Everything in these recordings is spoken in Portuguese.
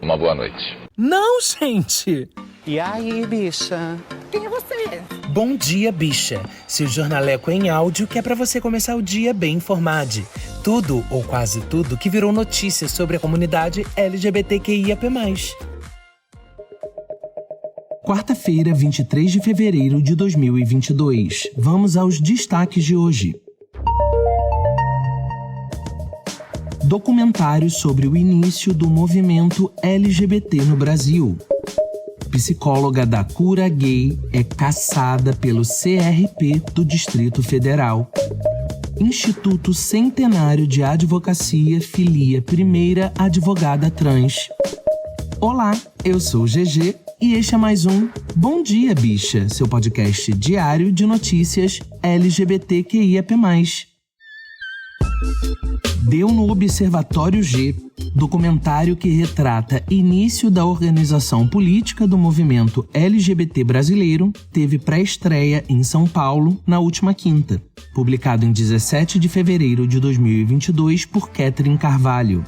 Uma boa noite. Não, gente! E aí, bicha? Quem é você? Bom dia, bicha. Seu jornaleco em áudio que é pra você começar o dia bem informado. Tudo, ou quase tudo, que virou notícia sobre a comunidade LGBTQIAP+. Quarta-feira, 23 de fevereiro de 2022. Vamos aos destaques de hoje. Documentário sobre o início do movimento LGBT no Brasil. Psicóloga da cura gay é caçada pelo CRP do Distrito Federal. Instituto Centenário de Advocacia filia primeira advogada trans. Olá, eu sou o GG e este é mais um Bom Dia, Bicha, seu podcast diário de notícias LGBTQIAP+. Deu no Observatório G, documentário que retrata início da organização política do movimento LGBT brasileiro, teve pré-estreia em São Paulo na última quinta, publicado em 17 de fevereiro de 2022 por Catherine Carvalho.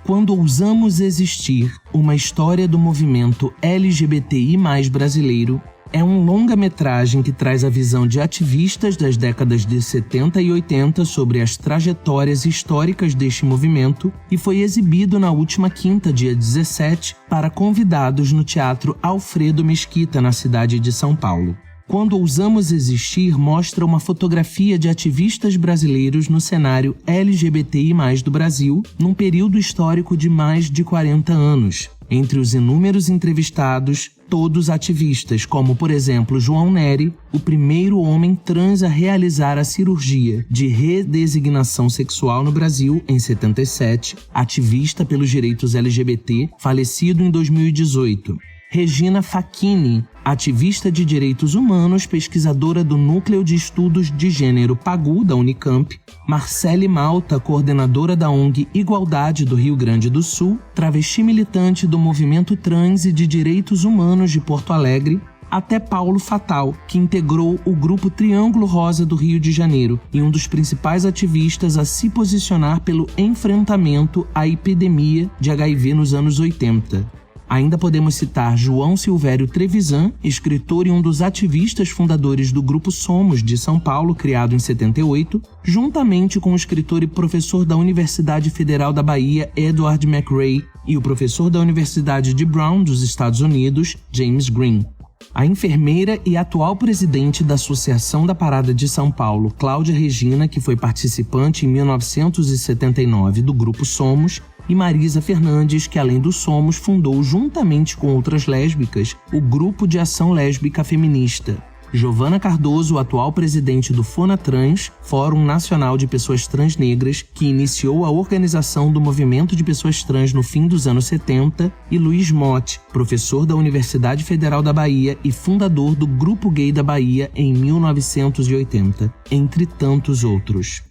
Quando ousamos existir, uma história do movimento LGBTI+ brasileiro, é um longa-metragem que traz a visão de ativistas das décadas de 70 e 80 sobre as trajetórias históricas deste movimento e foi exibido na última quinta, dia 17, para convidados no Teatro Alfredo Mesquita, na cidade de São Paulo. Quando Ousamos Existir mostra uma fotografia de ativistas brasileiros no cenário LGBTI+ do Brasil, num período histórico de mais de 40 anos. Entre os inúmeros entrevistados, todos ativistas, como, por exemplo, João Nery, o primeiro homem trans a realizar a cirurgia de redesignação sexual no Brasil em 77, ativista pelos direitos LGBT, falecido em 2018. Regina Facchini, ativista de direitos humanos, pesquisadora do Núcleo de Estudos de Gênero PAGU, da Unicamp. Marcele Malta, coordenadora da ONG Igualdade do Rio Grande do Sul, travesti militante do movimento trans e de direitos humanos de Porto Alegre, até Paulo Fatal, que integrou o grupo Triângulo Rosa do Rio de Janeiro e um dos principais ativistas a se posicionar pelo enfrentamento à epidemia de HIV nos anos 80. Ainda podemos citar João Silvério Trevisan, escritor e um dos ativistas fundadores do Grupo Somos, de São Paulo, criado em 78, juntamente com o escritor e professor da Universidade Federal da Bahia, Edward McRae, e o professor da Universidade de Brown, dos Estados Unidos, James Green. A enfermeira e atual presidente da Associação da Parada de São Paulo, Cláudia Regina, que foi participante em 1979 do Grupo Somos, e Marisa Fernandes, que além do Somos, fundou juntamente com outras lésbicas o Grupo de Ação Lésbica Feminista. Giovana Cardoso, atual presidente do FONATRANS, Fórum Nacional de Pessoas Trans Negras, que iniciou a organização do movimento de pessoas trans no fim dos anos 70, e Luiz Motti, professor da Universidade Federal da Bahia e fundador do Grupo Gay da Bahia em 1980, entre tantos outros.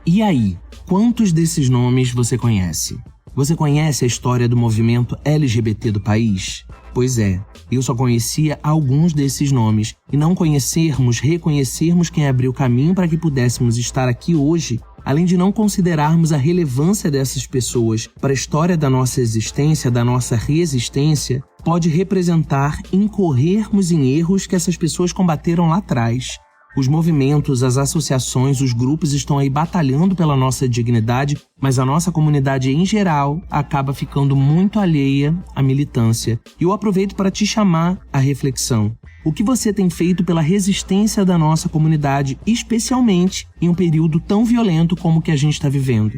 E aí, quantos desses nomes você conhece? Você conhece a história do movimento LGBT do país? Pois é, eu só conhecia alguns desses nomes, e não reconhecermos quem abriu caminho para que pudéssemos estar aqui hoje, além de não considerarmos a relevância dessas pessoas para a história da nossa existência, da nossa resistência, pode representar incorrermos em erros que essas pessoas combateram lá atrás. Os movimentos, as associações, os grupos estão aí batalhando pela nossa dignidade, mas a nossa comunidade em geral acaba ficando muito alheia à militância. E eu aproveito para te chamar à reflexão. O que você tem feito pela resistência da nossa comunidade, especialmente em um período tão violento como o que a gente está vivendo?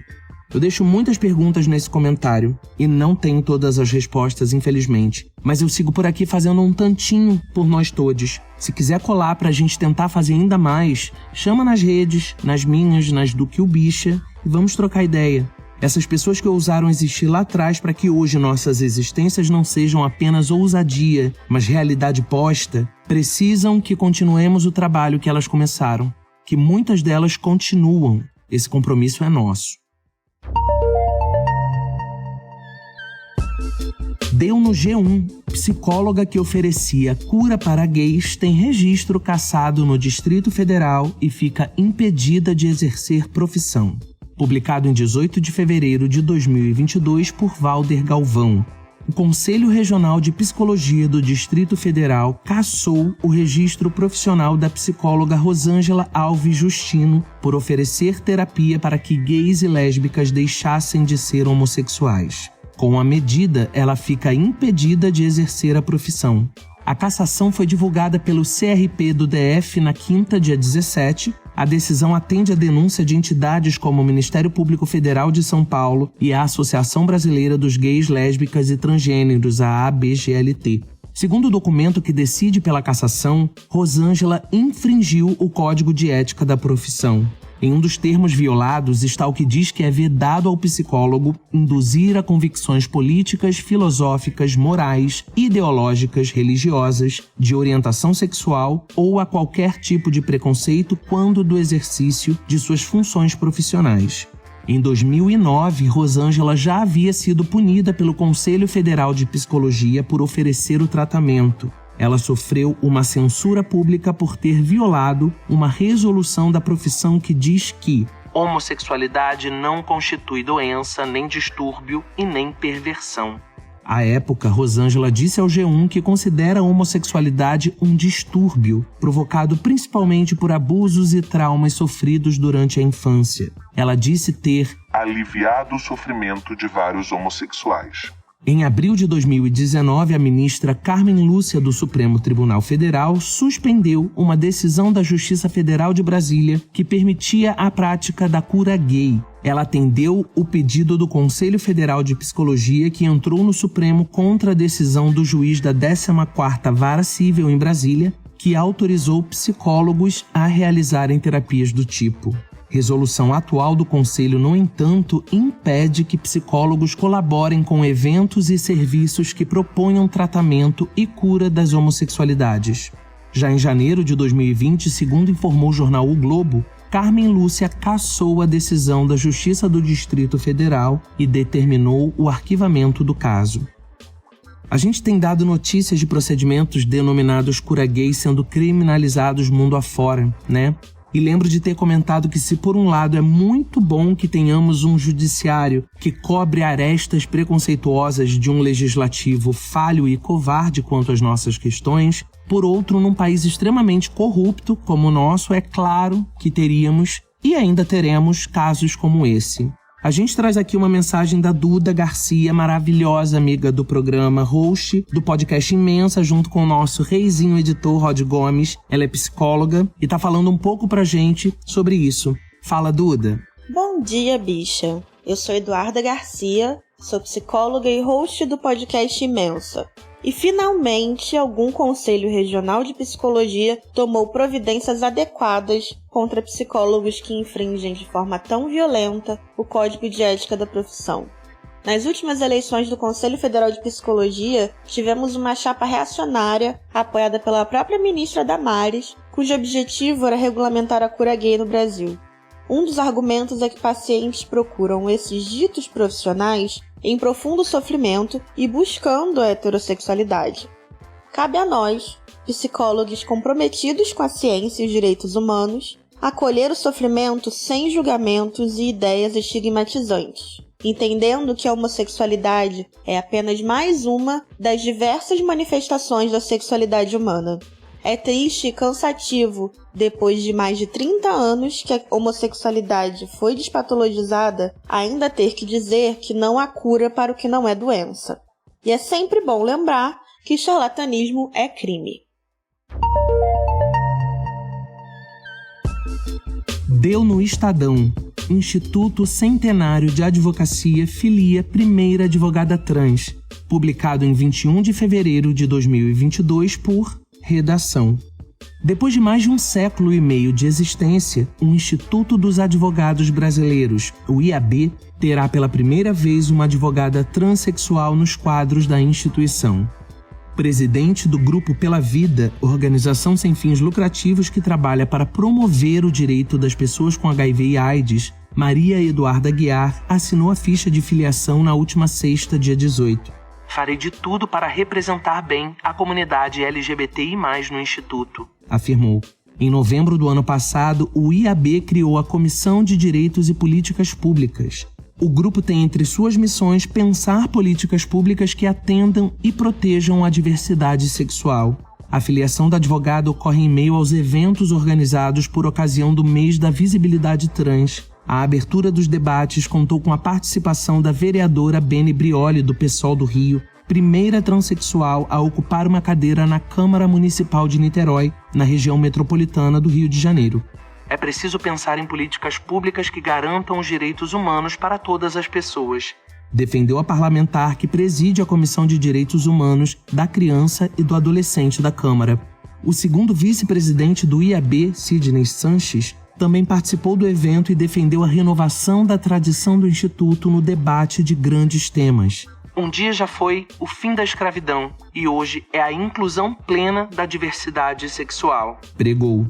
Eu deixo muitas perguntas nesse comentário e não tenho todas as respostas, infelizmente. Mas eu sigo por aqui fazendo um tantinho por nós todos. Se quiser colar pra gente tentar fazer ainda mais, chama nas redes, nas minhas, nas do Que o Bicha, e vamos trocar ideia. Essas pessoas que ousaram existir lá atrás para que hoje nossas existências não sejam apenas ousadia, mas realidade posta, precisam que continuemos o trabalho que elas começaram. Que muitas delas continuam. Esse compromisso é nosso. Deu no G1. Psicóloga que oferecia cura para gays tem registro cassado no Distrito Federal e fica impedida de exercer profissão. Publicado em 18 de fevereiro de 2022 por Valder Galvão. o Conselho Regional de Psicologia do Distrito Federal cassou o registro profissional da psicóloga Rosângela Alves Justino por oferecer terapia para que gays e lésbicas deixassem de ser homossexuais. Com a medida, ela fica impedida de exercer a profissão. A cassação foi divulgada pelo CRP do DF na quinta, dia 17. A decisão atende à denúncia de entidades como o Ministério Público Federal de São Paulo e a Associação Brasileira dos Gays, Lésbicas e Transgêneros, a ABGLT. Segundo o documento que decide pela cassação, Rosângela infringiu o Código de Ética da profissão. Em um dos termos violados está o que diz que é vedado ao psicólogo induzir a convicções políticas, filosóficas, morais, ideológicas, religiosas, de orientação sexual ou a qualquer tipo de preconceito quando do exercício de suas funções profissionais. Em 2009, Rosângela já havia sido punida pelo Conselho Federal de Psicologia por oferecer o tratamento. Ela sofreu uma censura pública por ter violado uma resolução da profissão que diz que homossexualidade não constitui doença, nem distúrbio e nem perversão. À época, Rosângela disse ao G1 que considera a homossexualidade um distúrbio, provocado principalmente por abusos e traumas sofridos durante a infância. Ela disse ter aliviado o sofrimento de vários homossexuais. Em abril de 2019, a ministra Carmen Lúcia do Supremo Tribunal Federal suspendeu uma decisão da Justiça Federal de Brasília que permitia a prática da cura gay. Ela atendeu o pedido do Conselho Federal de Psicologia que entrou no Supremo contra a decisão do juiz da 14ª Vara Cível em Brasília, que autorizou psicólogos a realizarem terapias do tipo. Resolução atual do Conselho, no entanto, impede que psicólogos colaborem com eventos e serviços que proponham tratamento e cura das homossexualidades. Já em janeiro de 2020, segundo informou o jornal O Globo, Carmen Lúcia cassou a decisão da Justiça do Distrito Federal e determinou o arquivamento do caso. A gente tem dado notícias de procedimentos denominados cura gay sendo criminalizados mundo afora, né? E lembro de ter comentado que se por um lado é muito bom que tenhamos um judiciário que cobre arestas preconceituosas de um legislativo falho e covarde quanto às nossas questões, por outro, num país extremamente corrupto como o nosso, é claro que teríamos e ainda teremos casos como esse. A gente traz aqui uma mensagem da Duda Garcia, maravilhosa amiga do programa, host do podcast Imensa, junto com o nosso reizinho editor Rod Gomes. Ela é psicóloga e tá falando um pouco pra gente sobre isso. Fala, Duda. Bom dia, bicha. Eu sou Eduarda Garcia, sou psicóloga e host do podcast Imensa. E finalmente, algum conselho regional de psicologia tomou providências adequadas contra psicólogos que infringem de forma tão violenta o Código de Ética da profissão. Nas últimas eleições do Conselho Federal de Psicologia, tivemos uma chapa reacionária apoiada pela própria ministra Damares, cujo objetivo era regulamentar a cura gay no Brasil. Um dos argumentos é que pacientes procuram esses ditos profissionais em profundo sofrimento e buscando a heterossexualidade. Cabe a nós, psicólogos comprometidos com a ciência e os direitos humanos, acolher o sofrimento sem julgamentos e ideias estigmatizantes, entendendo que a homossexualidade é apenas mais uma das diversas manifestações da sexualidade humana. É triste e cansativo, depois de mais de 30 anos que a homossexualidade foi despatologizada, ainda ter que dizer que não há cura para o que não é doença. E é sempre bom lembrar que charlatanismo é crime. Deu no Estadão. Instituto Centenário de Advocacia filia primeira advogada trans. Publicado em 21 de fevereiro de 2022 por Redação. Depois de mais de 1 século e meio de existência, o Instituto dos Advogados Brasileiros, o IAB, terá pela primeira vez uma advogada transexual nos quadros da instituição. Presidente do Grupo Pela Vida, organização sem fins lucrativos que trabalha para promover o direito das pessoas com HIV e AIDS, Maria Eduarda Guiar assinou a ficha de filiação na última sexta, dia 18. Farei de tudo para representar bem a comunidade LGBTI+, no Instituto, afirmou. Em novembro do ano passado, o IAB criou a Comissão de Direitos e Políticas Públicas. O grupo tem entre suas missões pensar políticas públicas que atendam e protejam a diversidade sexual. A filiação da advogada ocorre em meio aos eventos organizados por ocasião do mês da visibilidade trans. A abertura dos debates contou com a participação da vereadora Beni Brioli, do PSOL do Rio, primeira transexual a ocupar uma cadeira na Câmara Municipal de Niterói, na região metropolitana do Rio de Janeiro. É preciso pensar em políticas públicas que garantam os direitos humanos para todas as pessoas, defendeu a parlamentar que preside a Comissão de Direitos Humanos da Criança e do Adolescente da Câmara. O segundo vice-presidente do IAB, Sidney Sanches, também participou do evento e defendeu a renovação da tradição do Instituto no debate de grandes temas. Um dia já foi o fim da escravidão e hoje é a inclusão plena da diversidade sexual, pregou.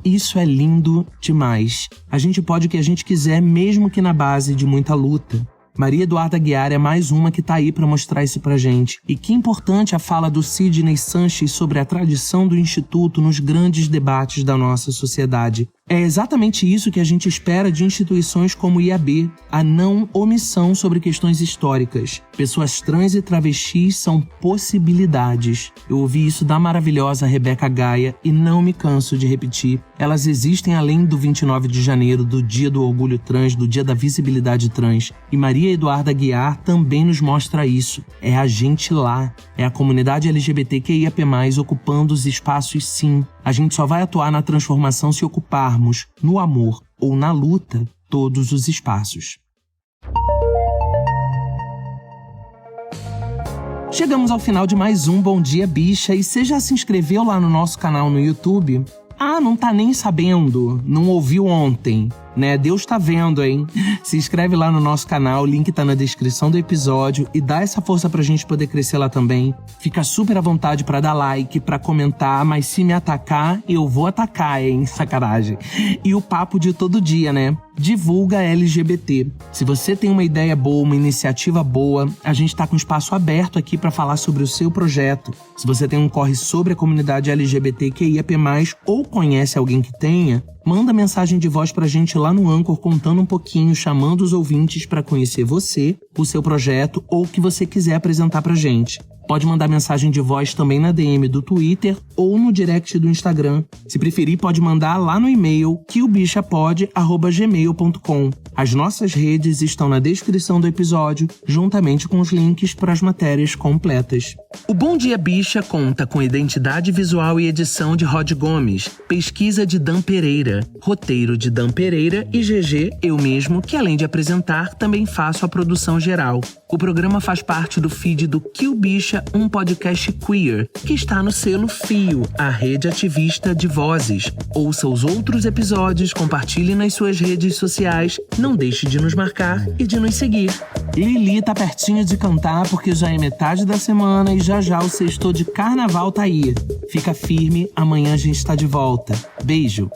Isso é lindo demais. A gente pode o que a gente quiser, mesmo que na base de muita luta. Maria Eduarda Aguiar é mais uma que tá aí para mostrar isso pra gente. E que importante a fala do Sidney Sanches sobre a tradição do Instituto nos grandes debates da nossa sociedade. É exatamente isso que a gente espera de instituições como o IAB, a não omissão sobre questões históricas. Pessoas trans e travestis são possibilidades. Eu ouvi isso da maravilhosa Rebeca Gaia e não me canso de repetir. Elas existem além do 29 de janeiro, do Dia do Orgulho Trans, do Dia da Visibilidade Trans. E Maria Eduarda Aguiar também nos mostra isso. É a gente lá. É a comunidade LGBTQIAP+, ocupando os espaços sim. A gente só vai atuar na transformação se ocuparmos, no amor ou na luta, todos os espaços. Chegamos ao final de mais um Bom Dia Bicha e você já se inscreveu lá no nosso canal no YouTube? Ah, não tá nem sabendo, não ouviu ontem, né? Deus tá vendo, hein? Se inscreve lá no nosso canal, o link tá na descrição do episódio e dá essa força pra gente poder crescer lá também. Fica super à vontade pra dar like, pra comentar, mas se me atacar, eu vou atacar, hein? Sacanagem. E o papo de todo dia, né? Divulga LGBT. Se você tem uma ideia boa, uma iniciativa boa, a gente tá com espaço aberto aqui pra falar sobre o seu projeto. Se você tem um corre sobre a comunidade LGBTQIAP+, ou conhece alguém que tenha, manda mensagem de voz pra gente lá no Anchor contando um pouquinho, chamando os ouvintes pra conhecer você, o seu projeto ou o que você quiser apresentar pra gente. Pode mandar mensagem de voz também na DM do Twitter ou no direct do Instagram. Se preferir, pode mandar lá no e-mail queobichapod@gmail.com. As nossas redes estão na descrição do episódio, juntamente com os links para as matérias completas. O Bom Dia Bicha conta com identidade visual e edição de Rod Gomes, pesquisa de Dan Pereira, roteiro de Dan Pereira e GG, eu mesmo, que além de apresentar, também faço a produção geral. O programa faz parte do feed do Kill Bicha, um podcast queer, que está no selo Fio, a rede ativista de vozes. Ouça os outros episódios, compartilhe nas suas redes sociais, não deixe de nos marcar e de nos seguir. Lili tá pertinho de cantar porque já é metade da semana e já o sextou de carnaval tá aí. Fica firme, amanhã a gente tá de volta. Beijo!